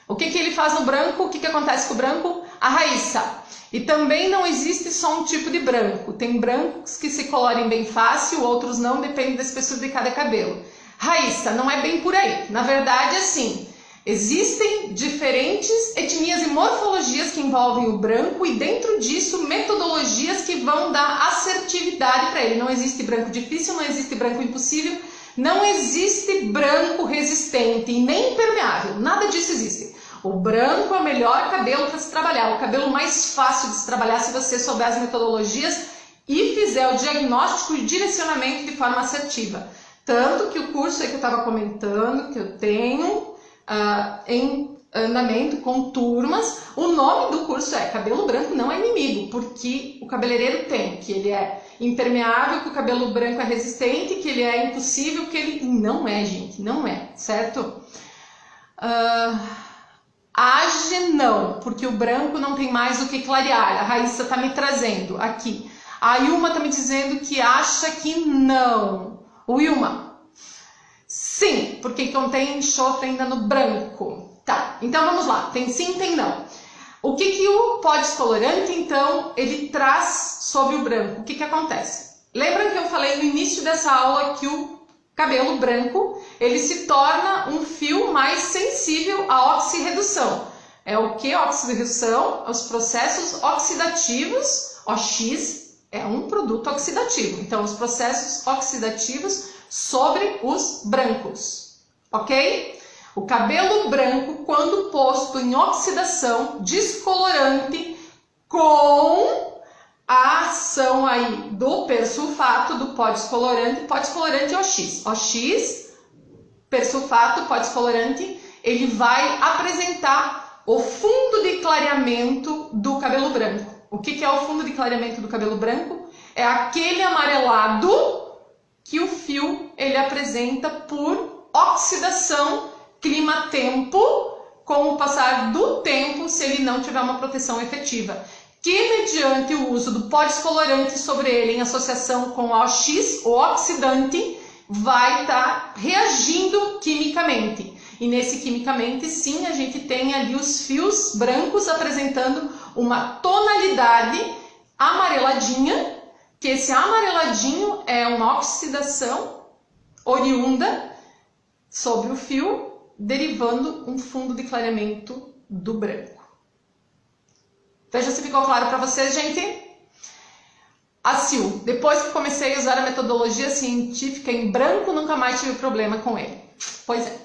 O que ele faz no branco? O que acontece com o branco? A Raíssa. E também não existe só um tipo de branco. Tem brancos que se colorem bem fácil, outros não, depende da espessura de cada cabelo. Raíssa, não é bem por aí. Na verdade, assim, existem diferentes etnias e morfologias que envolvem o branco e dentro disso metodologias que vão dar assertividade para ele. Não existe branco difícil, não existe branco impossível, não existe branco resistente e nem impermeável. Nada disso existe. O branco é o melhor cabelo para se trabalhar, o cabelo mais fácil de se trabalhar se você souber as metodologias e fizer o diagnóstico e direcionamento de forma assertiva. Tanto que o curso aí que eu estava comentando, que eu tenho em andamento com turmas, o nome do curso é Cabelo Branco Não é Inimigo, porque o cabeleireiro tem que ele é impermeável, que o cabelo branco é resistente, que ele é impossível, que ele não é, gente, não é, certo? Age não, porque o branco não tem mais o que clarear. A Raíssa está me trazendo aqui. A Ilma está me dizendo que acha que não. O Ilma, sim, porque contém enxofre ainda no branco. Tá, então vamos lá. Tem sim, tem não. O que o pó descolorante, então, ele traz sobre o branco? O que acontece? Lembram que eu falei no início dessa aula que o cabelo branco, ele se torna um fio mais sensível à oxirredução. É o que? Oxirredução? Os processos oxidativos. OX é um produto oxidativo. Então, os processos oxidativos sobre os brancos. Ok? O cabelo branco, quando posto em oxidação, descolorante com a ação aí do persulfato, do pó descolorante OX. OX, persulfato, pó descolorante, ele vai apresentar o fundo de clareamento do cabelo branco. O que é o fundo de clareamento do cabelo branco? É aquele amarelado que o fio ele apresenta por oxidação, clima-tempo, com o passar do tempo, se ele não tiver uma proteção efetiva. que mediante o uso do pó descolorante sobre ele em associação com o OX, o oxidante, vai estar reagindo quimicamente. E nesse quimicamente, sim, a gente tem ali os fios brancos apresentando uma tonalidade amareladinha, que esse amareladinho é uma oxidação oriunda sobre o fio, derivando um fundo de clareamento do branco. Veja se ficou claro para vocês, gente. A Sil, depois que comecei a usar a metodologia científica em branco, nunca mais tive problema com ele. Pois é.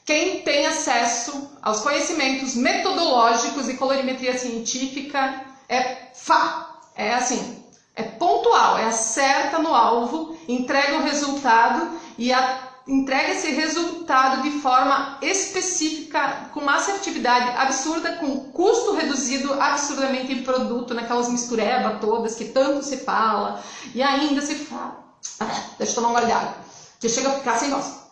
Quem tem acesso aos conhecimentos metodológicos e colorimetria científica é assim, é pontual, acerta no alvo, entrega o resultado e entrega esse resultado de forma específica, com uma assertividade absurda, com custo reduzido absurdamente em produto, naquelas misturebas todas que tanto se fala, e ainda se fala. Deixa eu tomar um gole de água, que chega a ficar sem gosto.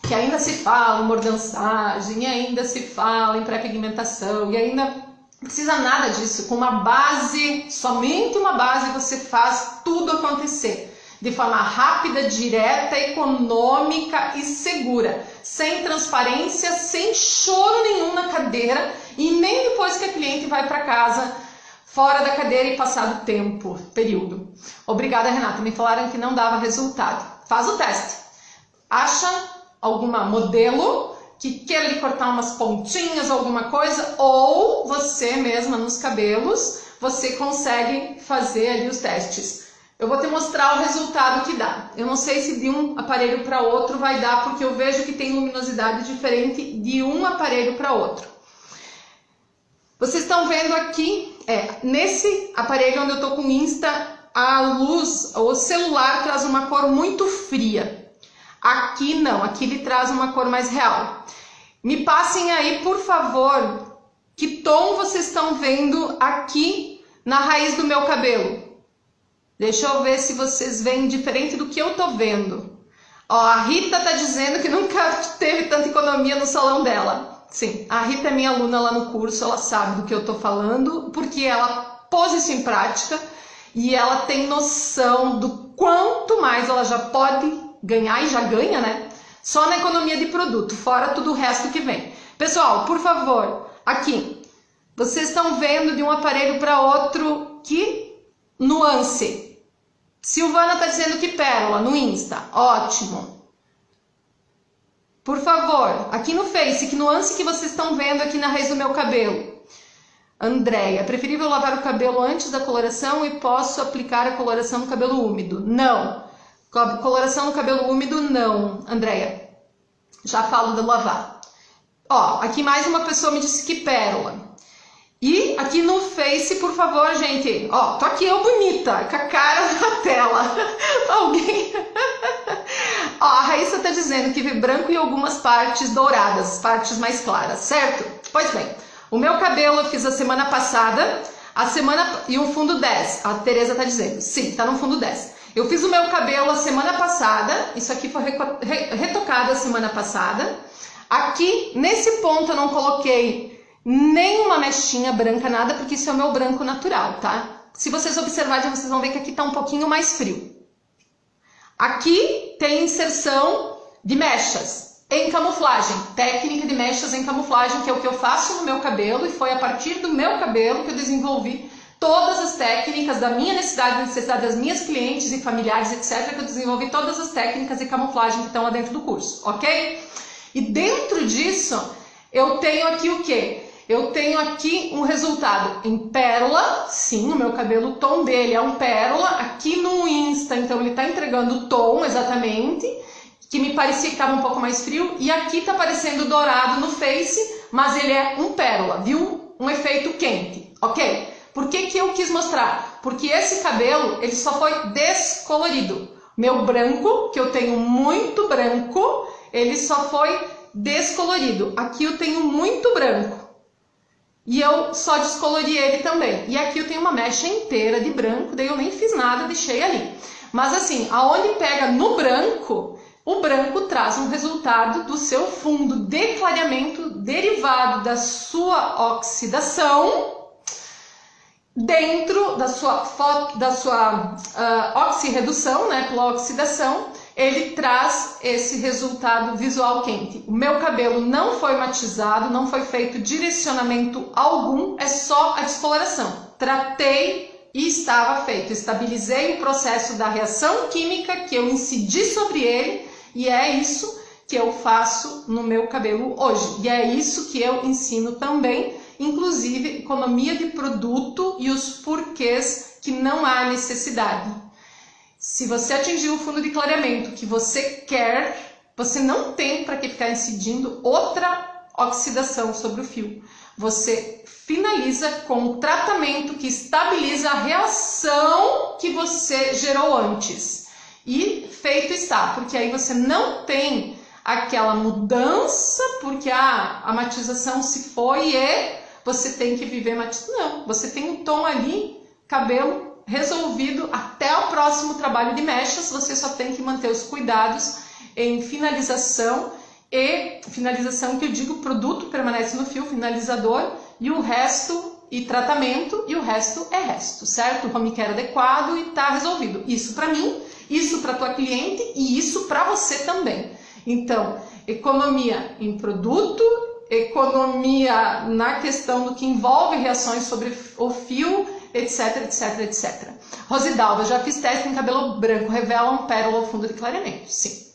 Que ainda se fala em mordançagem, e ainda se fala em pré-pigmentação, e ainda não precisa nada disso. Com uma base, somente uma base, você faz tudo acontecer. De forma rápida, direta, econômica e segura. Sem transparência, sem choro nenhum na cadeira e nem depois que a cliente vai para casa, fora da cadeira e passado tempo, período. Obrigada, Renata. Me falaram que não dava resultado. Faz o teste. Acha alguma modelo que queira lhe cortar umas pontinhas, alguma coisa, ou você mesma nos cabelos, você consegue fazer ali os testes. Eu vou te mostrar o resultado que dá. Eu não sei se de um aparelho para outro vai dar, porque eu vejo que tem luminosidade diferente de um aparelho para outro. Vocês estão vendo aqui, nesse aparelho onde eu estou com o Insta, a luz, o celular traz uma cor muito fria. Aqui não, aqui ele traz uma cor mais real. Me passem aí, por favor, que tom vocês estão vendo aqui na raiz do meu cabelo. Deixa eu ver se vocês veem diferente do que eu tô vendo. Ó, a Rita tá dizendo que nunca teve tanta economia no salão dela. Sim, a Rita é minha aluna lá no curso, ela sabe do que eu tô falando, porque ela pôs isso em prática e ela tem noção do quanto mais ela já pode ganhar e já ganha, né? Só na economia de produto, fora tudo o resto que vem. Pessoal, por favor, aqui, vocês estão vendo de um aparelho para outro que nuance. Silvana está dizendo que pérola no Insta. Ótimo. Por favor, aqui no Face, que nuance que vocês estão vendo aqui na raiz do meu cabelo. Andréia, é preferível lavar o cabelo antes da coloração e posso aplicar a coloração no cabelo úmido? Não. Coloração no cabelo úmido, não, Andréia. Já falo de lavar. Ó, aqui mais uma pessoa me disse que pérola. E aqui no Face, por favor, gente, ó, tô aqui eu bonita, com a cara na tela. Alguém? Ó, a Raíssa tá dizendo que vê branco e algumas partes douradas, partes mais claras, certo? Pois bem, o meu cabelo eu fiz a semana passada, e o fundo 10. A Tereza tá dizendo, sim, tá no fundo 10. Eu fiz o meu cabelo a semana passada, isso aqui foi retocado a semana passada. Aqui, nesse ponto, eu não coloquei nenhuma mechinha branca, nada, porque isso é o meu branco natural, tá? Se vocês observarem, vocês vão ver que aqui tá um pouquinho mais frio. Aqui tem inserção de mechas em camuflagem, técnica de mechas em camuflagem, que é o que eu faço no meu cabelo, e foi a partir do meu cabelo que eu desenvolvi todas as técnicas da minha necessidade das minhas clientes e familiares, etc., que eu desenvolvi todas as técnicas de camuflagem que estão lá dentro do curso, ok? E dentro disso, eu tenho aqui o quê? Eu tenho aqui um resultado em pérola, sim, o meu cabelo, o tom dele é um pérola, aqui no Insta, então ele está entregando o tom exatamente, que me parecia que estava um pouco mais frio, e aqui está parecendo dourado no Face, mas ele é um pérola, viu? Um efeito quente, ok? Por que que eu quis mostrar? Porque esse cabelo, ele só foi descolorido. Meu branco, que eu tenho muito branco, ele só foi descolorido. Aqui eu tenho muito branco. E eu só descolori ele também. E aqui eu tenho uma mecha inteira de branco, daí eu nem fiz nada, deixei ali. Mas assim, aonde pega no branco, o branco traz um resultado do seu fundo de clareamento derivado da sua oxidação dentro da sua oxirredução, né, pela oxidação, ele traz esse resultado visual quente. O meu cabelo não foi matizado, não foi feito direcionamento algum, é só a descoloração. Tratei e estava feito. Estabilizei o processo da reação química que eu incidi sobre ele e é isso que eu faço no meu cabelo hoje. E é isso que eu ensino também, inclusive economia de produto e os porquês que não há necessidade. Se você atingir o fundo de clareamento que você quer, você não tem para que ficar incidindo outra oxidação sobre o fio. Você finaliza com o tratamento que estabiliza a reação que você gerou antes. E feito está, porque aí você não tem aquela mudança, porque a matização se foi e você tem que viver matizado. Não, você tem um tom ali, cabelo resolvido até o próximo trabalho de mechas, você só tem que manter os cuidados em finalização, e finalização que eu digo, produto permanece no fio, finalizador, e o resto, e tratamento, e o resto é resto, certo? O home care adequado e tá resolvido. Isso para mim, isso para tua cliente e isso para você também. Então, economia em produto, economia na questão do que envolve reações sobre o fio, etc, etc, etc. Rosidalva, já fiz teste em cabelo branco, revelam pérola ao fundo de clareamento. Sim.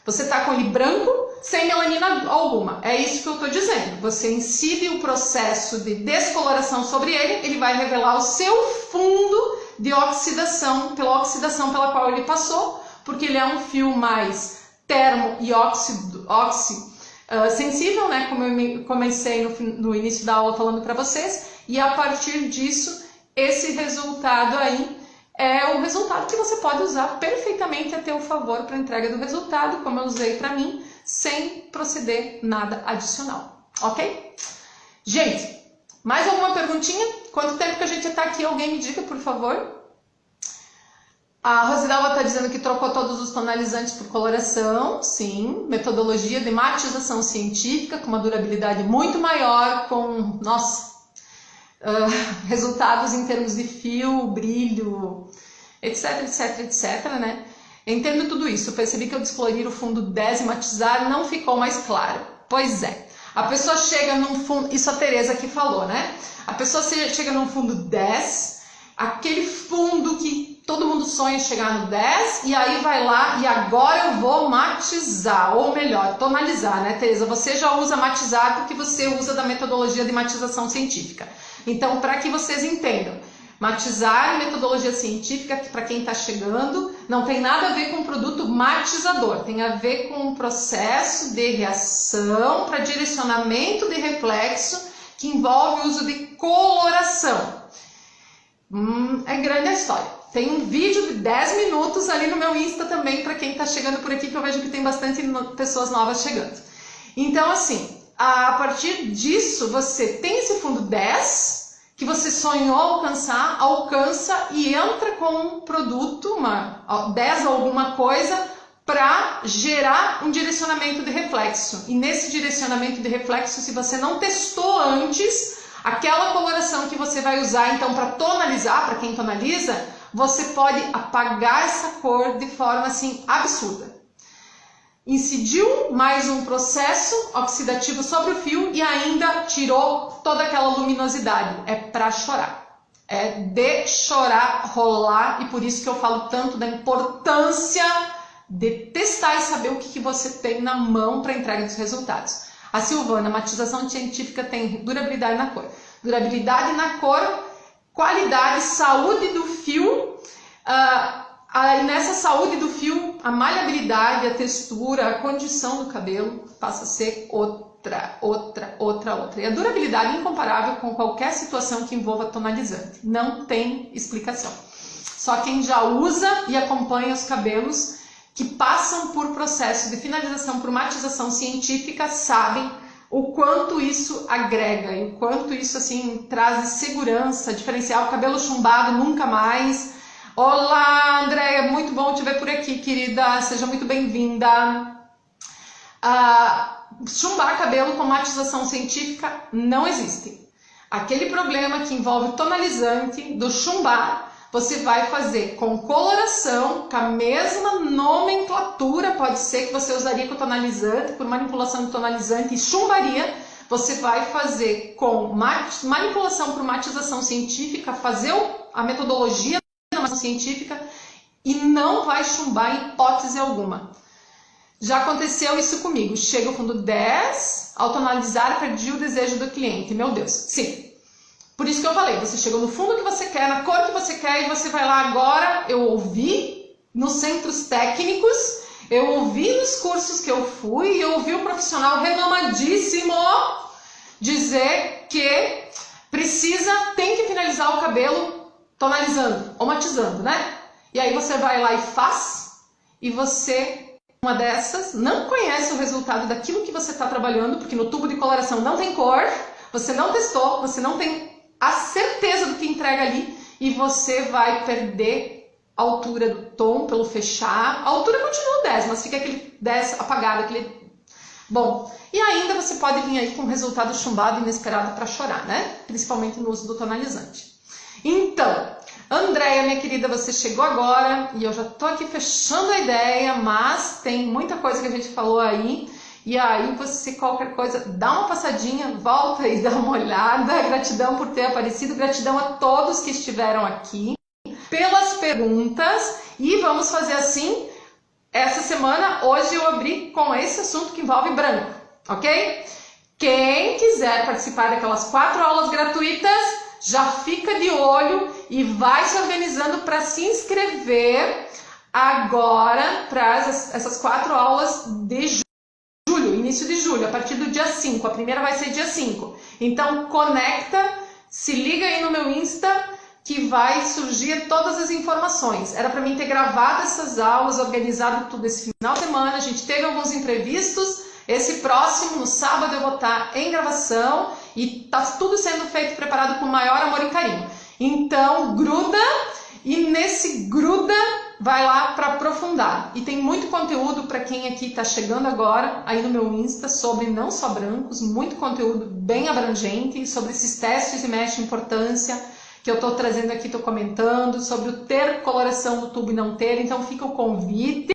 Você tá com ele branco, sem melanina alguma. É isso que eu tô dizendo. Você incide o processo de descoloração sobre ele, ele vai revelar o seu fundo de oxidação pela qual ele passou, porque ele é um fio mais termo e sensível, né? Como eu comecei no início da aula falando para vocês, e a partir disso, esse resultado aí é o resultado que você pode usar perfeitamente a teu favor para a entrega do resultado, como eu usei para mim, sem proceder nada adicional, ok? Gente, mais alguma perguntinha? Quanto tempo que a gente está aqui? Alguém me diga, por favor. A Rosidalva está dizendo que trocou todos os tonalizantes por coloração, sim. Metodologia de matização científica, com uma durabilidade muito maior, com, nossa, resultados em termos de fio, brilho, etc, etc, etc, né? Entendo tudo isso. Percebi que ao descolorir o fundo 10 e matizar não ficou mais claro. Pois é. A pessoa chega num fundo, isso a Tereza que falou, né? A pessoa chega num fundo 10, aquele fundo que todo mundo sonha chegar no 10, e aí vai lá e agora eu vou matizar, ou melhor, tonalizar, né, Tereza? Você já usa matizar porque você usa da metodologia de matização científica. Então, para que vocês entendam, matizar e metodologia científica, para quem está chegando, não tem nada a ver com produto matizador, tem a ver com um processo de reação para direcionamento de reflexo que envolve o uso de coloração. É grande a história. Tem um vídeo de 10 minutos ali no meu Insta também, para quem está chegando por aqui, que eu vejo que tem bastante pessoas novas chegando. Então, assim, a partir disso, você tem esse fundo 10, que você sonhou alcançar, alcança e entra com um produto, 10 ou alguma coisa, para gerar um direcionamento de reflexo. E nesse direcionamento de reflexo, se você não testou antes, aquela coloração que você vai usar, então, para tonalizar, para quem tonaliza, você pode apagar essa cor de forma, assim, absurda. Incidiu mais um processo oxidativo sobre o fio e ainda tirou toda aquela luminosidade. É para chorar. É de chorar, rolar, e por isso que eu falo tanto da importância de testar e saber o que você tem na mão para entrega dos resultados. A Silvana, matização científica tem durabilidade na cor. Durabilidade na cor, qualidade, saúde do fio. Nessa saúde do fio, a maleabilidade, a textura, a condição do cabelo passa a ser outra. E a durabilidade é incomparável com qualquer situação que envolva tonalizante. Não tem explicação. Só quem já usa e acompanha os cabelos que passam por processo de finalização por matização científica sabem o quanto isso agrega e o quanto isso assim traz segurança, diferencial. Cabelo chumbado nunca mais. Olá, Andréia, muito bom te ver por aqui, querida, seja muito bem-vinda. Chumbar cabelo com matização científica não existe. Aquele problema que envolve tonalizante do chumbar, você vai fazer com coloração, com a mesma nomenclatura, pode ser que você usaria com tonalizante, por manipulação de tonalizante e chumbaria, você vai fazer com manipulação por matização científica, fazer a metodologia da matização científica e não vai chumbar em hipótese alguma. Já aconteceu isso comigo. Chega ao fundo 10, ao tonalizar, perdi o desejo do cliente. Meu Deus, sim. Por isso que eu falei, você chegou no fundo que você quer, na cor que você quer e você vai lá agora. Eu ouvi nos centros técnicos, eu ouvi nos cursos que eu fui, eu ouvi o profissional renomadíssimo dizer que tem que finalizar o cabelo tonalizando ou matizando, né? E aí você vai lá e faz, e você, uma dessas, não conhece o resultado daquilo que você está trabalhando, porque no tubo de coloração não tem cor, você não testou, você não tem a certeza do que entrega ali, e você vai perder a altura do tom pelo fechar. A altura continua 10, mas fica aquele 10 apagado, aquele... Bom, e ainda você pode vir aí com um resultado chumbado inesperado para chorar, né? Principalmente no uso do tonalizante. Então, Andréia, minha querida, você chegou agora e eu já tô aqui fechando a ideia, mas tem muita coisa que a gente falou aí. E aí você, qualquer coisa, dá uma passadinha, volta e dá uma olhada. Gratidão por ter aparecido, gratidão a todos que estiveram aqui, pelas perguntas. E vamos fazer assim, essa semana, hoje eu abri com esse assunto que envolve branco, ok? Quem quiser participar daquelas 4 aulas gratuitas, já fica de olho e vai se organizando para se inscrever agora para essas 4 aulas de julho, início de julho, a partir do dia 5. A primeira vai ser dia 5. Então conecta, se liga aí no meu Insta que vai surgir todas as informações. Era para mim ter gravado essas aulas, organizado tudo esse final de semana. A gente teve alguns imprevistos. Esse próximo, no sábado, eu vou estar em gravação e tá tudo sendo feito, preparado com o maior amor e carinho. Então, gruda, e nesse gruda, vai lá para aprofundar. E tem muito conteúdo para quem aqui está chegando agora, aí no meu Insta, sobre não só brancos, muito conteúdo bem abrangente, sobre esses testes de mecha importância, que eu estou trazendo aqui, estou comentando, sobre o ter coloração no tubo e não ter, então fica o convite.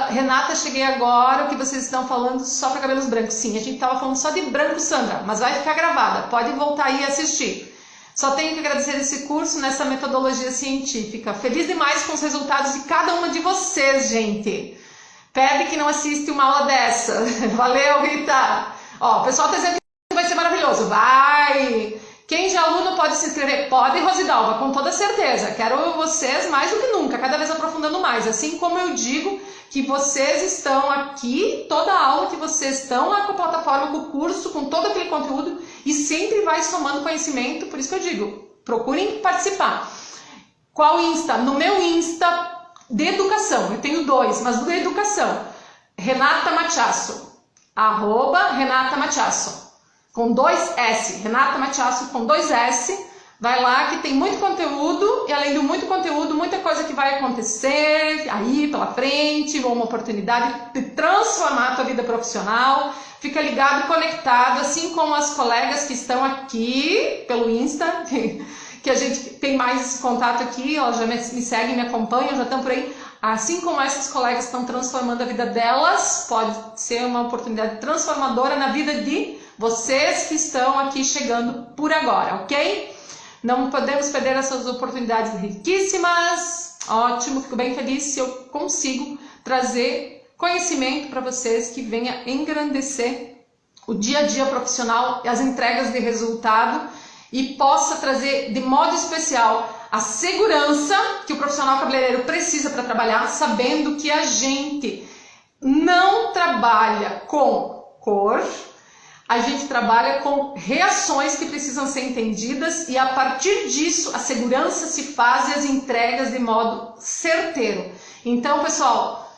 Renata, cheguei agora, o que vocês estão falando só para cabelos brancos? Sim, a gente estava falando só de branco, Sandra, mas vai ficar gravada, pode voltar aí e assistir. Só tenho que agradecer esse curso nessa metodologia científica. Feliz demais com os resultados de cada uma de vocês, gente. Pede que não assiste uma aula dessa. Valeu, Rita. Ó, o pessoal está dizendo que vai ser maravilhoso. Vai! Quem já é aluno pode se inscrever? Pode, Rosidalva, com toda certeza. Quero vocês mais do que nunca, cada vez aprofundando mais. Assim como eu digo que vocês estão aqui, toda a aula que vocês estão lá com a plataforma, com o curso, com todo aquele conteúdo, e sempre vai somando conhecimento, por isso que eu digo, procurem participar. Qual Insta? No meu Insta de educação, eu tenho 2, mas do de educação, Renata Machasso, @Renata Machasso. Com 2 S, Renata Machasso com 2 S, vai lá que tem muito conteúdo, e além do muito conteúdo, muita coisa que vai acontecer aí pela frente, uma oportunidade de transformar a tua vida profissional. Fica ligado, conectado, assim como as colegas que estão aqui pelo Insta, que a gente tem mais esse contato aqui, elas já me seguem, me acompanham, já estão por aí. Assim como essas colegas estão transformando a vida delas, pode ser uma oportunidade transformadora na vida de vocês que estão aqui chegando por agora, ok? Não podemos perder essas oportunidades riquíssimas. Ótimo, fico bem feliz se eu consigo trazer conhecimento para vocês que venha engrandecer o dia a dia profissional e as entregas de resultado e possa trazer de modo especial a segurança que o profissional cabeleireiro precisa para trabalhar, sabendo que a gente não trabalha com cor, a gente trabalha com reações que precisam ser entendidas e a partir disso a segurança se faz e as entregas de modo certeiro. Então, pessoal,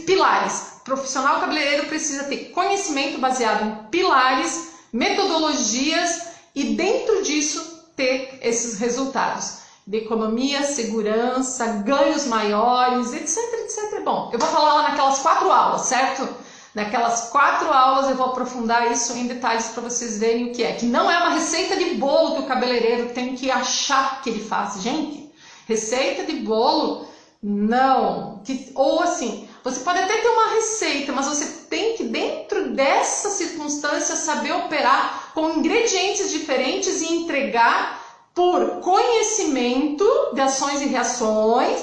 pilares. O profissional cabeleireiro precisa ter conhecimento baseado em pilares, metodologias e dentro disso ter esses resultados de economia, segurança, ganhos maiores, etc, etc. Bom, eu vou falar lá naquelas 4 aulas, certo? Naquelas 4 aulas eu vou aprofundar isso em detalhes para vocês verem o que é. Que não é uma receita de bolo que o cabeleireiro tem que achar que ele faz. Gente, receita de bolo, não. Ou assim, você pode até ter uma receita, mas você tem que, dentro dessa circunstância, saber operar com ingredientes diferentes e entregar por conhecimento de ações e reações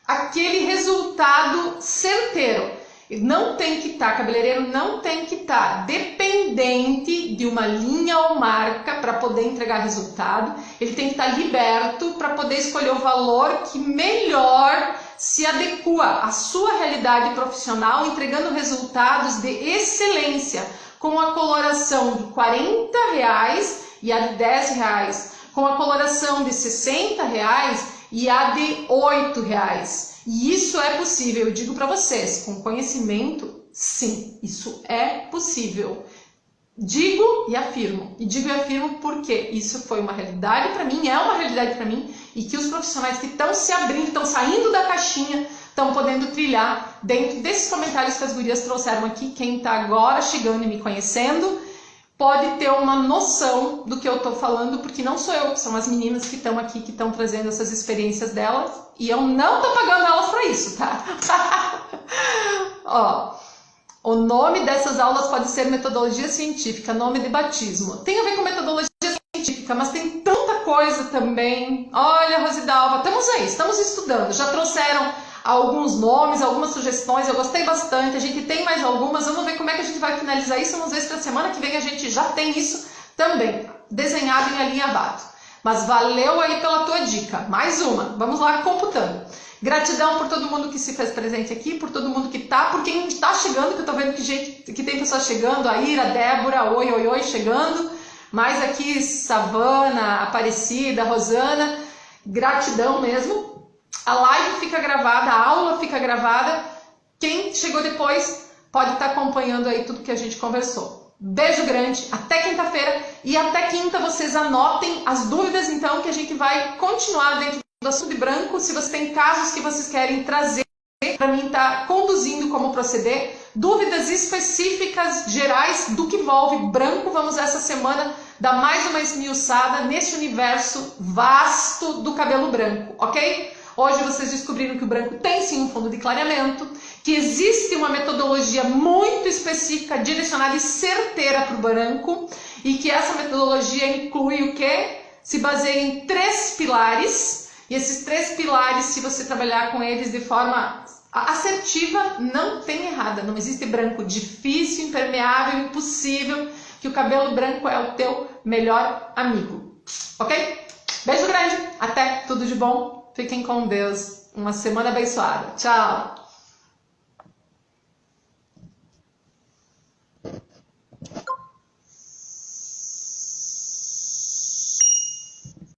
aquele resultado certeiro. Não tem que estar, cabeleireiro não tem que estar dependente de uma linha ou marca para poder entregar resultado. Ele tem que estar liberto para poder escolher o valor que melhor se adequa à sua realidade profissional, entregando resultados de excelência, com a coloração de R$40 e a de R$10, com a coloração de R$60 e a de R$8. E isso é possível, eu digo para vocês, com conhecimento, sim, isso é possível. Digo e afirmo porque isso foi uma realidade para mim, é uma realidade para mim, e que os profissionais que estão se abrindo, estão saindo da caixinha, estão podendo trilhar dentro desses comentários que as gurias trouxeram aqui. Quem está agora chegando e me conhecendo pode ter uma noção do que eu estou falando, porque não sou eu, são as meninas que estão aqui, que estão trazendo essas experiências delas, e eu não estou pagando elas para isso, tá? Ó, o nome dessas aulas pode ser metodologia científica, nome de batismo. Tem a ver com metodologia científica, mas tem tanta coisa também. Olha, Rosidalva, estamos aí, estamos estudando, já trouxeram alguns nomes, algumas sugestões, eu gostei bastante, a gente tem mais algumas, vamos ver como é que a gente vai finalizar isso, vamos ver se para a semana que vem a gente já tem isso também, desenhado e alinhavado. Mas valeu aí pela tua dica, mais uma, vamos lá computando. Gratidão por todo mundo que se fez presente aqui, por todo mundo que tá, por quem está chegando, que eu tô vendo que tem pessoas chegando, a Ira, Débora, oi, chegando, mais aqui, Savana, Aparecida, Rosana, gratidão mesmo. A live fica gravada, a aula fica gravada. Quem chegou depois pode estar acompanhando aí tudo que a gente conversou. Beijo grande, até quinta-feira. E até quinta vocês anotem as dúvidas, então, que a gente vai continuar dentro do assunto de branco. Se vocês têm casos que vocês querem trazer para mim estar conduzindo como proceder, dúvidas específicas, gerais, do que envolve branco, vamos essa semana dar mais uma esmiuçada nesse universo vasto do cabelo branco, ok? Hoje vocês descobriram que o branco tem sim um fundo de clareamento, que existe uma metodologia muito específica, direcionada e certeira para o branco, e que essa metodologia inclui o quê? Se baseia em 3 pilares, e esses 3 pilares, se você trabalhar com eles de forma assertiva, não tem errada. Não existe branco difícil, impermeável, impossível, que o cabelo branco é o teu melhor amigo, ok? Beijo grande, até, tudo de bom. Fiquem com Deus. Uma semana abençoada. Tchau!